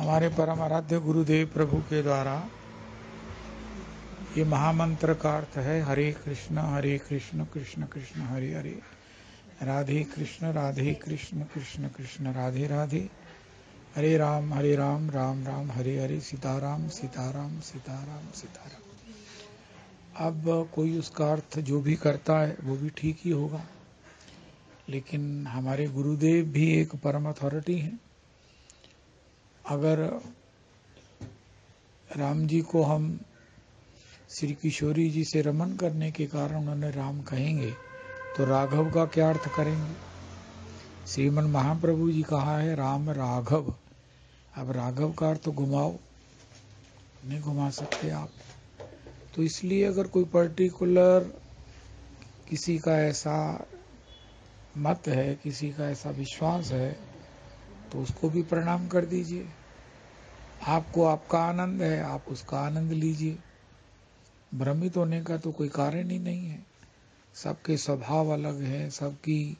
हमारे परम आराध्य गुरुदेव प्रभु के द्वारा ये महामंत्र का अर्थ है हरे कृष्ण कृष्ण कृष्ण हरे हरे, राधे कृष्ण कृष्ण कृष्ण राधे राधे, हरे राम राम राम हरे हरे, सीताराम सीताराम सीताराम सीताराम। अब कोई उसका अर्थ जो भी करता है वो भी ठीक ही होगा, लेकिन हमारे गुरुदेव भी एक परम अथॉरिटी हैं। अगर राम जी को हम श्री किशोरी जी से रमन करने के कारण उन्होंने राम कहेंगे, तो राघव का क्या अर्थ करेंगे? श्रीमन महाप्रभु जी कहा है राम राघव। अब राघव का अर्थ घुमाओ, नहीं घुमा सकते आप। तो इसलिए अगर कोई पर्टिकुलर किसी का ऐसा मत है, किसी का ऐसा विश्वास है, तो उसको भी प्रणाम कर दीजिए। आपको आपका आनंद है, आप उसका आनंद लीजिए। भ्रमित होने का तो कोई कारण ही नहीं है। सबके स्वभाव अलग है, सबकी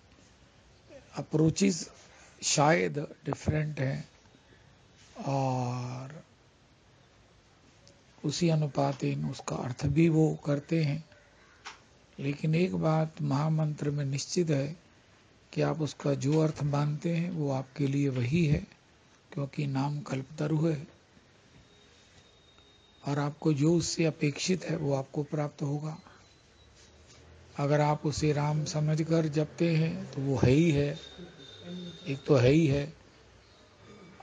अप्रोचेस शायद डिफरेंट हैं, और उसी अनुपातेन उसका अर्थ भी वो करते हैं। लेकिन एक बात महामंत्र में निश्चित है कि आप उसका जो अर्थ मानते हैं वो आपके लिए वही है, क्योंकि नाम कल्पतरु है, और आपको जो उससे अपेक्षित है वो आपको प्राप्त होगा। अगर आप उसे राम समझकर जपते हैं तो वो है ही है, एक तो है ही है।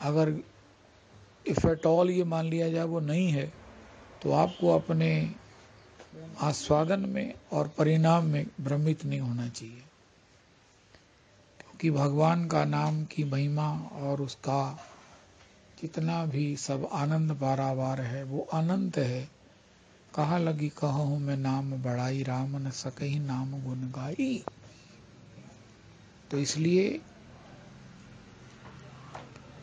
अगर इफ एट ऑल ये मान लिया जाए वो नहीं है, तो आपको अपने आस्वादन में और परिणाम में भ्रमित नहीं होना चाहिए, क्योंकि भगवान का नाम की महिमा और उसका जितना भी सब आनंद पारावार है वो अनंत है। कहा लगी कहूँ मैं नाम बढ़ाई, राम न सकहि नाम गुण गाई। तो इसलिए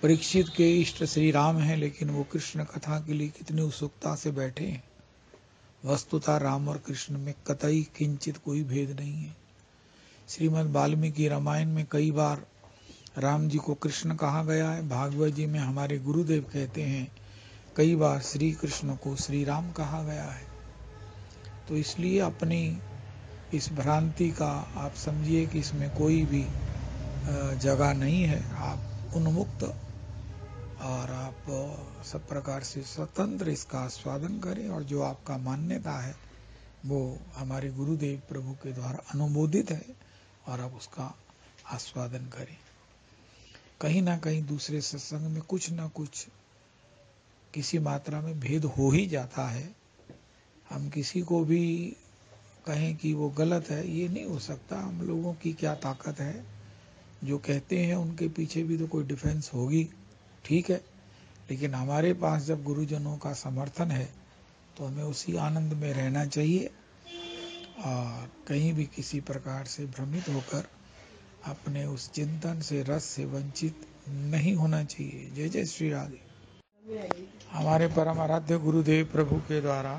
परीक्षित के इष्ट श्री राम हैं, लेकिन वो कृष्ण कथा के लिए कितनी उत्सुकता से बैठे हैं। वस्तुतः राम और कृष्ण में कतई किंचित कोई भेद नहीं है। श्रीमद् वाल्मीकि रामायण में कई बार राम जी को कृष्ण कहा गया है। भागवत जी में हमारे गुरुदेव कहते हैं कई बार श्री कृष्ण को श्री राम कहा गया है। तो इसलिए अपनी इस भ्रांति का आप समझिए कि इसमें कोई भी जगह नहीं है। आप उन्मुक्त और आप सब प्रकार से स्वतंत्र इसका आस्वादन करें, और जो आपका मान्यता है वो हमारे गुरुदेव प्रभु के द्वारा अनुमोदित है, और आप उसका आस्वादन करें। कहीं ना कहीं दूसरे सत्संग में कुछ ना कुछ किसी मात्रा में भेद हो ही जाता है। हम किसी को भी कहें कि वो गलत है, ये नहीं हो सकता। हम लोगों की क्या ताकत है, जो कहते हैं उनके पीछे भी तो कोई डिफेंस होगी, ठीक है। लेकिन हमारे पास जब गुरुजनों का समर्थन है तो हमें उसी आनंद में रहना चाहिए, और कहीं भी किसी प्रकार से भ्रमित होकर अपने उस चिंतन से, रस से वंचित नहीं होना चाहिए। जय जय श्री राधे। हमारे परम आराध्य गुरुदेव प्रभु के द्वारा